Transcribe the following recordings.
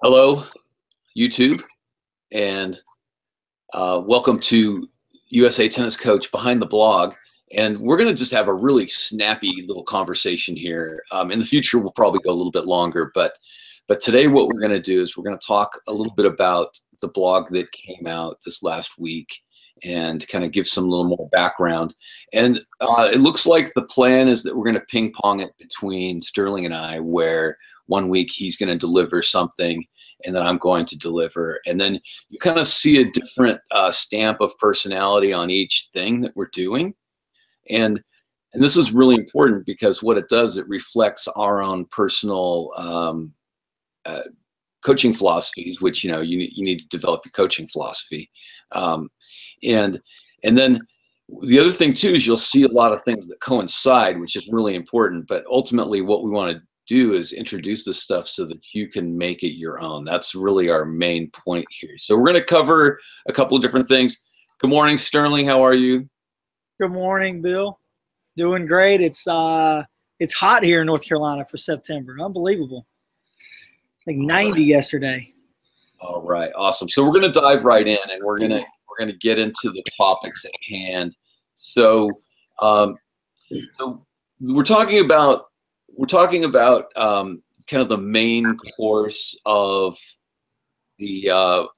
Hello, YouTube, and welcome to USA Tennis Coach Behind the Blog. And we're going to just have a really snappy little conversation here. In the future, we'll probably go a little bit longer, but today what we're going to do is we're going to talk a little bit about the blog that came out this last week and kind of give some little more background. And it looks like the plan is that we're going to ping pong it between Sterling and I, where one week he's going to deliver something and then I'm going to deliver. And then you kind of see a different stamp of personality on each thing that we're doing. And this is really important because what it does, it reflects our own personal coaching philosophies, which, you need to develop your coaching philosophy. And then the other thing too is you'll see a lot of things that coincide, which is really important. But ultimately what we want to do is introduce this stuff so that you can make it your own. That's really our main point here. So we're going to cover a couple of different things. Good morning, Sterling. How are you? Good morning, Bill. Doing great. It's hot here in North Carolina for September. Unbelievable. Like 90 yesterday. All right, awesome. So we're going to dive right in, and we're going to get into the topics at hand. So, so we're talking about kind of the main course of the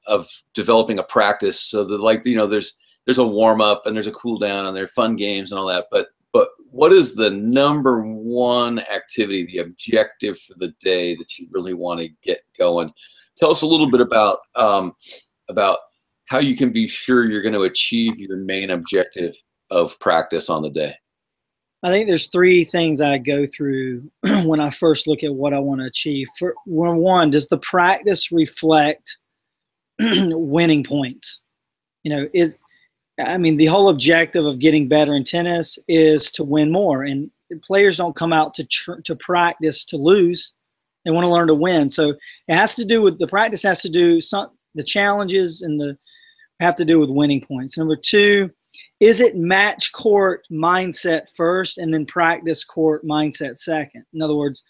of developing a practice. So that there's a warm up and there's a cool down and there's fun games and all that. But what is the number one activity, the objective for the day that you really want to get going? Tell us a little bit about how you can be sure you're going to achieve your main objective of practice on the day. I think there's three things I go through when I first look at what I want to achieve. For one, does the practice reflect winning points? The whole objective of getting better in tennis is to win more, and players don't come out to practice to lose. They want to learn to win. So it has to do with the practice has to do the challenges and have to do with winning points. Number two, is it match court mindset first and then practice court mindset second? In other words,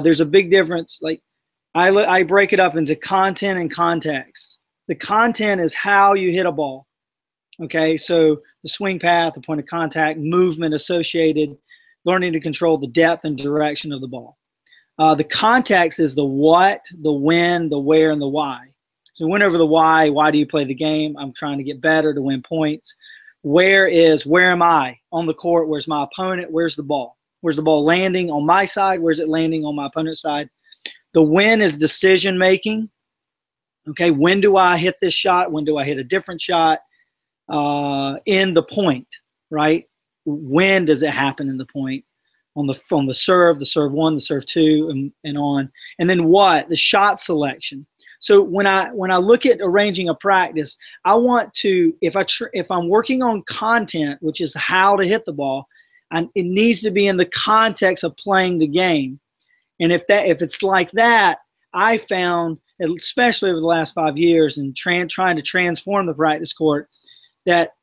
there's a big difference. Like I break it up into content and context. The content is how you hit a ball. Okay, so the swing path, the point of contact, movement associated, learning to control the depth and direction of the ball. The context is the what, the when, the where, and the why. So we went over the why. Why do you play the game? I'm trying to get better to win points. Where am I on the court? Where's my opponent? Where's the ball? Where's the ball landing on my side? Where's it landing on my opponent's side? The when is decision making. Okay, when do I hit this shot? When do I hit a different shot? In the point, right? When does it happen in the point? On the serve one, the serve two, and on. And then what? The shot selection. So when I look at arranging a practice, I want to, if I'm working on content, which is how to hit the ball, and it needs to be in the context of playing the game. And if it's like that, I found, especially over the last 5 years, and trying to transform the practice court, that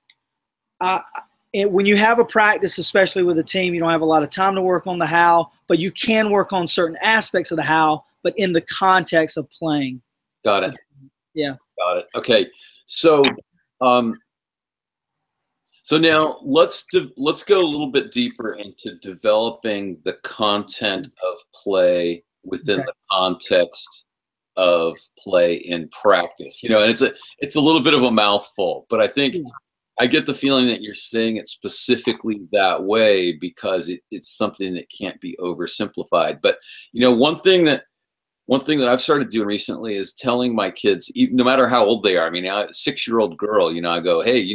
when you have a practice, especially with a team, you don't have a lot of time to work on the how, but you can work on certain aspects of the how, but in the context of playing. Got it. Yeah. Got it. Okay. So, so now let's go a little bit deeper into developing the content of play within the context of play in practice. And it's a little bit of a mouthful, but I think I get the feeling that you're saying it specifically that way because it's something that can't be oversimplified. But one thing that I've started doing recently is telling my kids, no matter how old they are, a 6-year-old girl, I go, hey,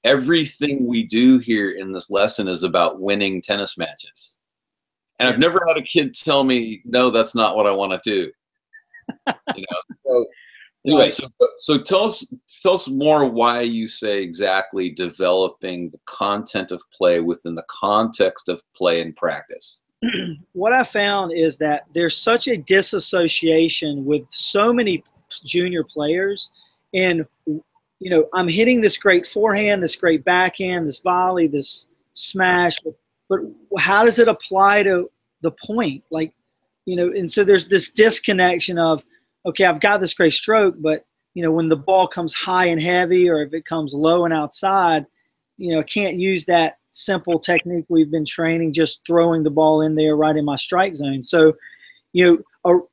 everything we do here in this lesson is about winning tennis matches. And I've never had a kid tell me, no, that's not what I want to do. So anyway, so tell us more why you say exactly developing the content of play within the context of play and practice. What I found is that there's such a disassociation with so many junior players, and I'm hitting this great forehand, this great backhand, this volley, this smash, but how does it apply to the point? And so there's this disconnection of, okay, I've got this great stroke, but when the ball comes high and heavy, or if it comes low and outside, I can't use that simple technique we've been training, just throwing the ball in there right in my strike zone. So,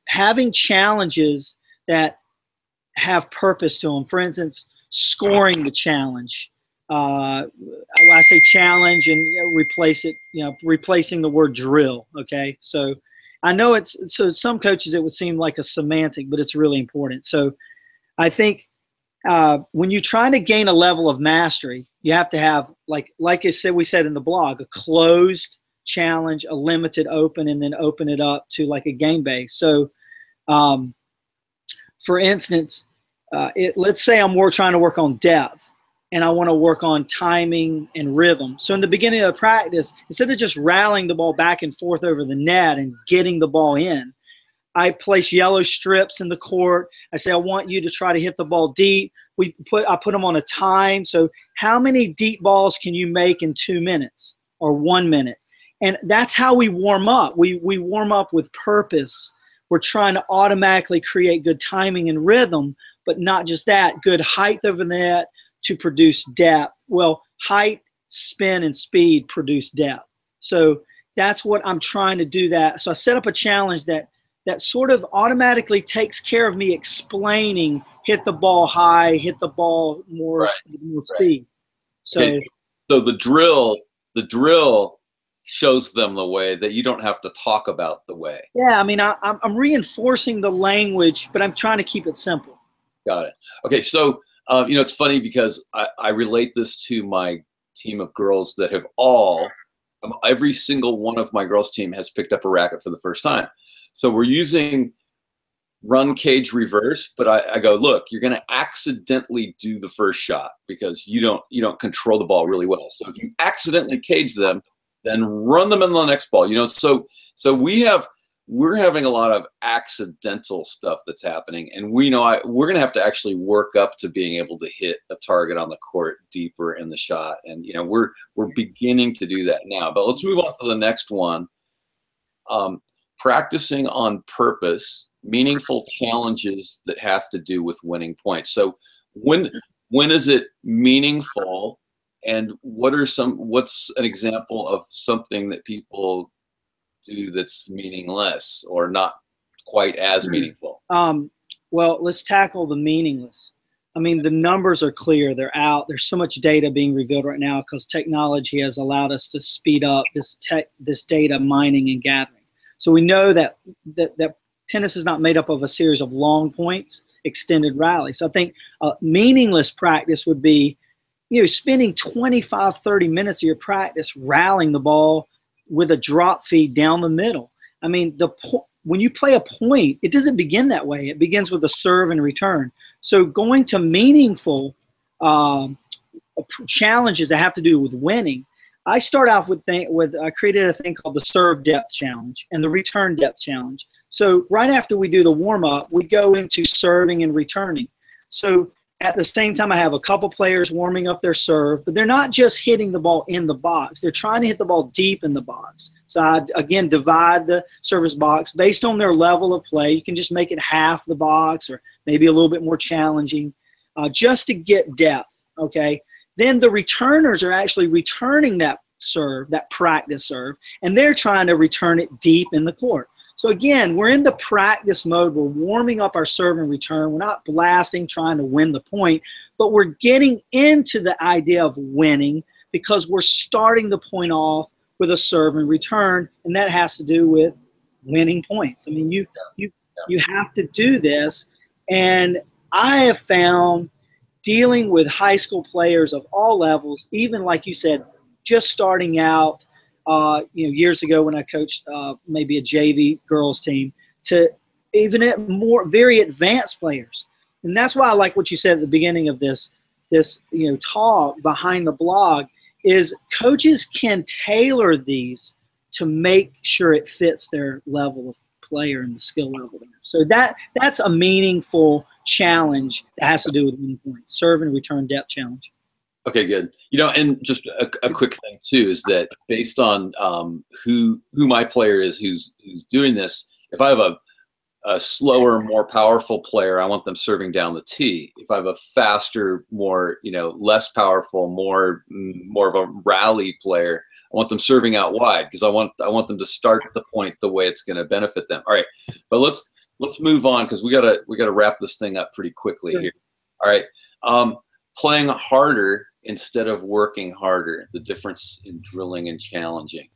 having challenges that have purpose to them. For instance, scoring the challenge. I say challenge and replace it, replacing the word drill. Okay. So I know so some coaches, it would seem like a semantic, but it's really important. So I think when you're trying to gain a level of mastery, you have to have, like I said, we said in the blog, a closed challenge, a limited open, and then open it up to like a game base. So, for instance, let's say I'm trying to work on depth, and I want to work on timing and rhythm. So in the beginning of the practice, instead of just rallying the ball back and forth over the net and getting the ball in, I place yellow strips in the court. I say, I want you to try to hit the ball deep. I put them on a time. So how many deep balls can you make in 2 minutes or 1 minute? And that's how we warm up. We warm up with purpose. We're trying to automatically create good timing and rhythm, but not just that, good height over the net to produce depth. Well, height, spin, and speed produce depth. So that's what I'm trying to do that. So I set up a challenge that sort of automatically takes care of me explaining, hit the ball high, hit the ball more speed. So, okay, so the drill shows them the way that you don't have to talk about the way. Yeah, I mean, I'm reinforcing the language, but I'm trying to keep it simple. Got it. Okay, so it's funny because I relate this to my team of girls that have every single one of my girls' team has picked up a racket for the first time. So we're using run cage reverse, but I go, look, you're going to accidentally do the first shot because you don't control the ball really well. So if you accidentally cage them, then run them in the next ball. So we're having a lot of accidental stuff that's happening, and we're going to have to actually work up to being able to hit a target on the court deeper in the shot, and we're beginning to do that now. But let's move on to the next one. Practicing on purpose, meaningful challenges that have to do with winning points. So when is it meaningful, and what's an example of something that people do that's meaningless or not quite as meaningful? Well, let's tackle the meaningless. I mean, the numbers are clear. They're out. There's so much data being revealed right now because technology has allowed us to speed up this data mining and gathering. So we know that tennis is not made up of a series of long points, extended rallies. So I think meaningless practice would be, spending 25, 30 minutes of your practice rallying the ball with a drop feed down the middle. I mean, when you play a point, it doesn't begin that way. It begins with a serve and return. So going to meaningful challenges that have to do with winning, I start off I created a thing called the serve depth challenge and the return depth challenge. So right after we do the warm-up, we go into serving and returning. So at the same time, I have a couple players warming up their serve, but they're not just hitting the ball in the box. They're trying to hit the ball deep in the box. So I, again, divide the service box based on their level of play. You can just make it half the box or maybe a little bit more challenging just to get depth, okay? Then the returners are actually returning that serve, that practice serve, and they're trying to return it deep in the court. So again, we're in the practice mode. We're warming up our serve and return. We're not blasting, trying to win the point, but we're getting into the idea of winning because we're starting the point off with a serve and return, and that has to do with winning points. I mean, you have to do this, and I have found dealing with high school players of all levels, even like you said, just starting out, years ago when I coached maybe a JV girls team, to even at very advanced players. And that's why I like what you said at the beginning of this talk behind the blog is coaches can tailor these to make sure it fits their level of player and the skill level there. So that's a meaningful challenge that has to do with winning points, serve and return depth challenge. Okay, good. And just a quick thing too is that based on who my player is, who's doing this, if I have a slower, more powerful player, I want them serving down the tee. If I have a faster, more, less powerful, more of a rally player, I want them serving out wide because I want them to start the point the way it's going to benefit them. All right, but let's move on because we gotta wrap this thing up pretty quickly here. All right, playing harder instead of working harder. The difference in drilling and challenging.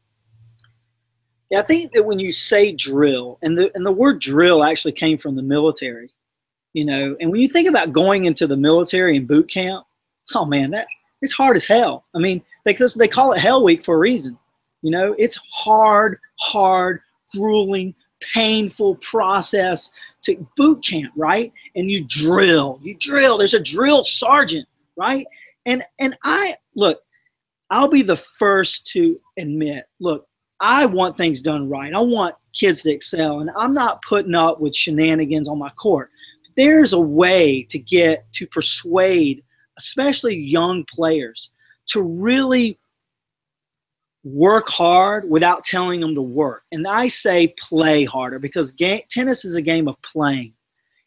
Yeah, I think that when you say drill, and the word drill actually came from the military, and when you think about going into the military and boot camp, oh man, it's hard as hell. I mean, because they call it Hell Week for a reason. It's hard, grueling, painful process to boot camp, right? And you drill. There's a drill sergeant, right? And I'll be the first to admit, look, I want things done right. I want kids to excel, and I'm not putting up with shenanigans on my court. There's a way to persuade, especially young players, to really work hard without telling them to work. And I say play harder because tennis is a game of playing,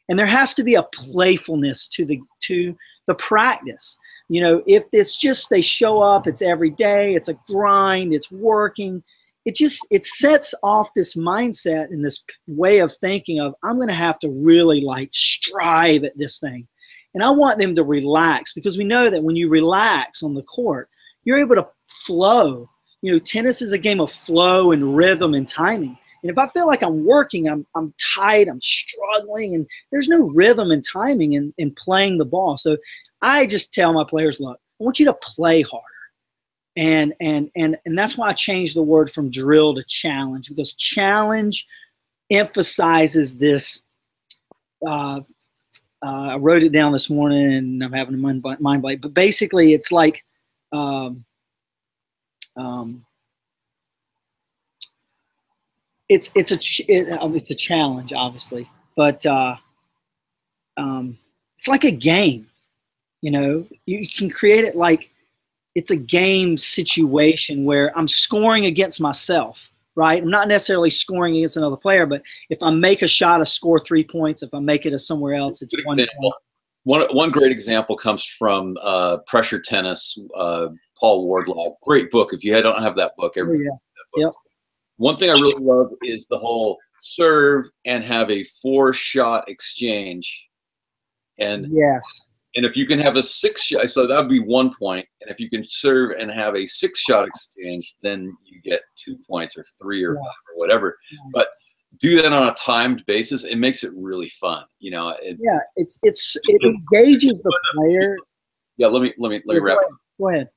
and there has to be a playfulness to the practice. If it's just they show up, it's every day, it's a grind, it's working. It sets off this mindset and this way of thinking of, I'm going to have to really strive at this thing. And I want them to relax because we know that when you relax on the court, you're able to flow. Tennis is a game of flow and rhythm and timing. And if I feel like I'm working, I'm tight, I'm struggling, and there's no rhythm and timing in playing the ball. So I just tell my players, look, I want you to play harder. And that's why I changed the word from drill to challenge, because challenge emphasizes this. I wrote it down this morning, and I'm having a mind blank. But basically, it's like it's a challenge, obviously, but it's like a game. You can create it like it's a game situation where I'm scoring against myself, right? I'm not necessarily scoring against another player, but if I make a shot, I score 3 points. If I make it somewhere else, it's 1 point. One great example comes from Pressure Tennis, Paul Wardlaw. Great book. If you don't have that book, everybody that book. Yep. One thing I really love is the whole serve and have a 4-shot exchange. And yes. And if you can have a 6-shot, so that would be 1 point. And if you can serve and have a 6-shot exchange, then you get 2 points or 3 or 5 or whatever. But do that on a timed basis. It makes it really fun. It engages the player. Yeah, let me wrap up. Go ahead.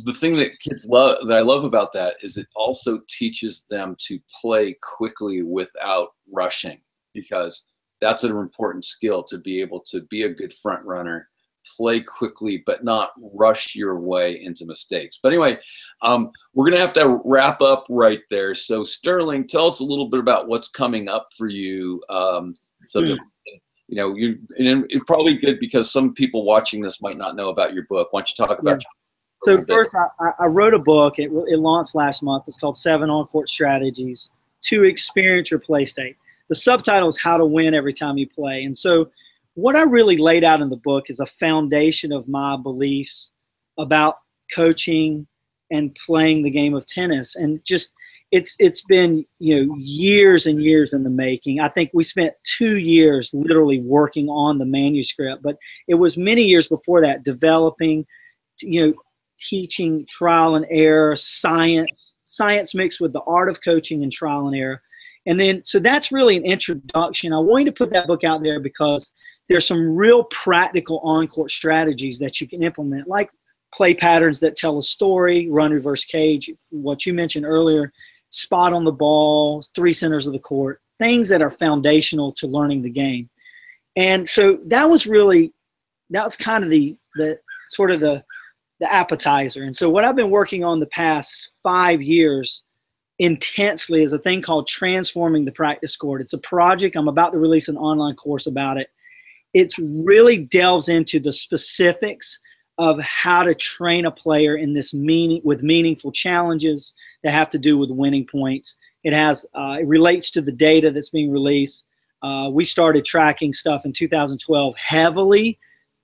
The thing that kids love, that I love about that, is it also teaches them to play quickly without rushing, because that's an important skill, to be able to be a good front runner, play quickly, but not rush your way into mistakes. But anyway, we're going to have to wrap up right there. So Sterling, tell us a little bit about what's coming up for you. So that, it's probably good because some people watching this might not know about your book. Why don't you talk about So first, I wrote a book. It launched last month. It's called 7 On-Court Strategies to Experience Your Play State. The subtitle is How to Win Every Time You Play. And so what I really laid out in the book is a foundation of my beliefs about coaching and playing the game of tennis. And just it's been years and years in the making. I think we spent 2 years literally working on the manuscript, but it was many years before that developing, teaching trial and error, science mixed with the art of coaching and trial and error. And then, so that's really an introduction. I wanted to put that book out there because there's some real practical on-court strategies that you can implement, like play patterns that tell a story, run, reverse, cage, what you mentioned earlier, spot on the ball, 3 centers of the court, things that are foundational to learning the game. And so that was kind of the sort of the appetizer. And so what I've been working on the past 5 years intensely is a thing called Transforming the Practice Court. It's a project. I'm about to release an online course about it. It really delves into the specifics of how to train a player in this with meaningful challenges that have to do with winning points it relates to the data that's being released. We started tracking stuff in 2012 heavily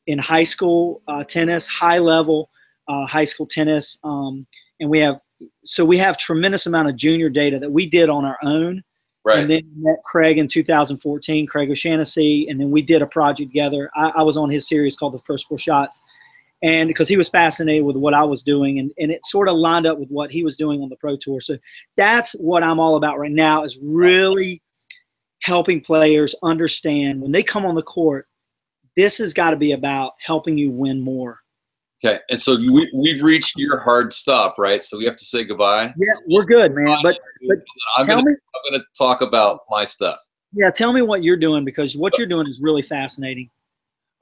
in high school tennis, high level high school tennis, and we have tremendous amount of junior data that we did on our own. Right. And then met Craig in 2014, Craig O'Shaughnessy, and then we did a project together. I was on his series called The First Four Shots, and because he was fascinated with what I was doing, and it sort of lined up with what he was doing on the Pro Tour. So that's what I'm all about right now, is really helping players understand when they come on the court, this has got to be about helping you win more. Okay, and so we've reached your hard stop, right? So we have to say goodbye. Yeah, we're good, man. But I'm gonna talk about my stuff. Yeah, tell me what you're doing, because what you're doing is really fascinating.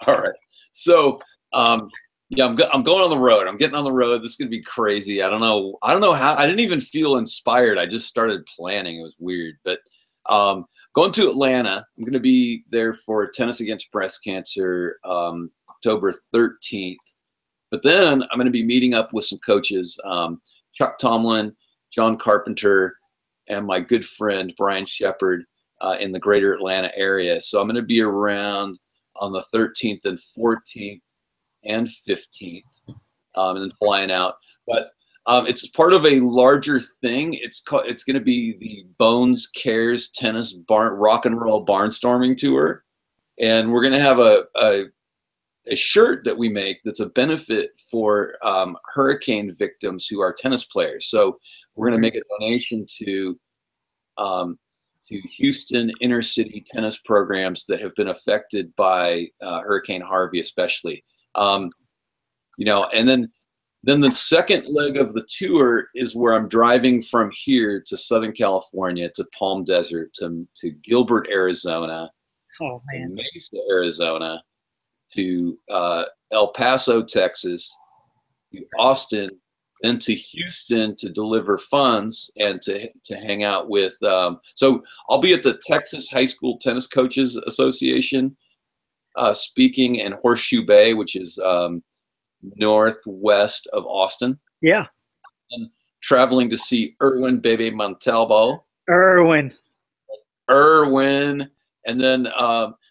All right. So yeah, I'm going on the road. I'm getting on the road. This is gonna be crazy. I don't know how. I didn't even feel inspired. I just started planning. It was weird, but going to Atlanta. I'm gonna be there for Tennis Against Breast Cancer, October 13th. But then I'm going to be meeting up with some coaches, Chuck Tomlin, John Carpenter, and my good friend Brian Shepard in the greater Atlanta area. So I'm going to be around on the 13th and 14th and 15th, and then flying out. But it's part of a larger thing. It's going to be the Bones Cares Tennis Rock and Roll Barnstorming Tour, and we're going to have a shirt that we make that's a benefit for hurricane victims who are tennis players. So we're going to make a donation to Houston inner city tennis programs that have been affected by Hurricane Harvey, especially. And then the second leg of the tour is where I'm driving from here to Southern California, to Palm Desert, to Gilbert, Arizona, to Mesa, Arizona, to El Paso, Texas, to Austin, then to Houston to deliver funds and to hang out with. So I'll be at the Texas High School Tennis Coaches Association speaking in Horseshoe Bay, which is northwest of Austin. Yeah. And traveling to see Erwin Bebe Montalvo. Erwin. And then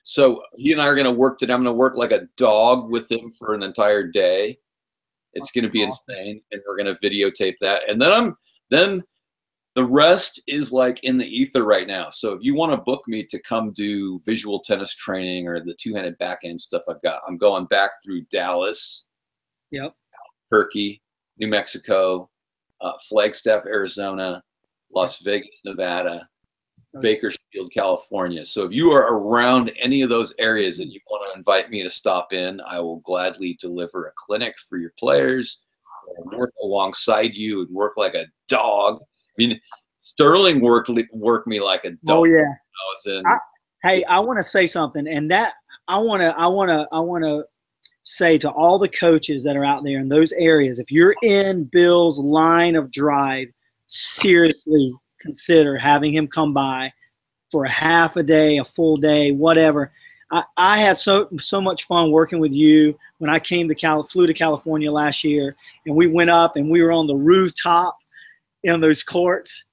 so he and I are going to work today. I'm going to work like a dog with him for an entire day. It's going to be insane, and we're going to videotape that. And then the rest is like in the ether right now. So if you want to book me to come do visual tennis training or the two-handed backhand stuff I'm going back through Dallas, Turkey, New Mexico, Flagstaff, Arizona, Las Vegas, Nevada, Bakersfield, California. So if you are around any of those areas and you want to invite me to stop in, I will gladly deliver a clinic for your players, work alongside you, and work like a dog. I mean, Sterling worked me like a dog. Oh yeah. Hey, I want to say something, and that I want to say to all the coaches that are out there in those areas, if you're in Bill's line of drive, seriously consider having him come by for a half a day, a full day, whatever. I had so much fun working with you when I flew to California last year, and we went up and we were on the rooftop in those courts.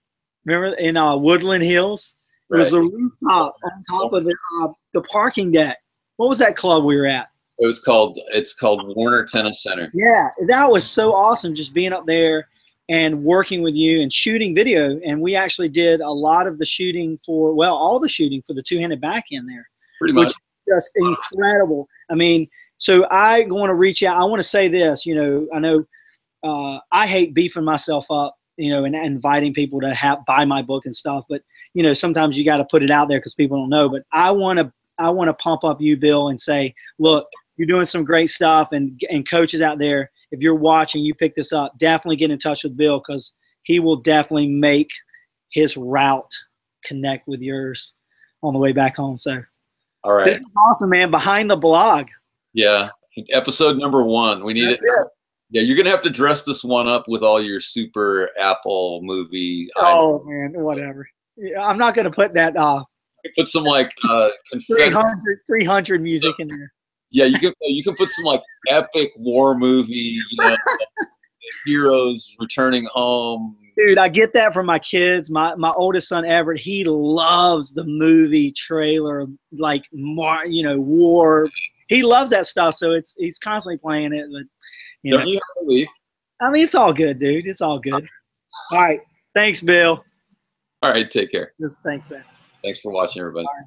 Remember in Woodland Hills? It was the rooftop on top of the parking deck. What was that club we were at? It's called Warner Tennis Center. Yeah, that was so awesome, just being up there and working with you and shooting video. And we actually did a lot of the shooting all the shooting for the two-handed backhand there. Pretty much. Just incredible. I mean, so I want to reach out. I want to say this, I know I hate beefing myself up, and inviting people to buy my book and stuff. But, sometimes you got to put it out there because people don't know. But I want to pump up you, Bill, and say, look, you're doing some great stuff. And coaches out there, if you're watching, you pick this up, definitely get in touch with Bill, because he will definitely make his route connect with yours on the way back home. So, all right. This is awesome, man. Behind the blog. Yeah. Episode number 1. We need it. Yeah, you're going to have to dress this one up with all your super Apple movie. Oh, man, whatever. Yeah, I'm not going to put that put some like 300 music in there. Yeah, you can put some like epic war movie, heroes returning home. Dude, I get that from my kids. My oldest son Everett, he loves the movie trailer, like war. He loves that stuff, so he's constantly playing it. But Don't you have to leave? I mean, it's all good, dude. It's all good. All right, thanks, Bill. All right, take care. Thanks, man. Thanks for watching, everybody. All right.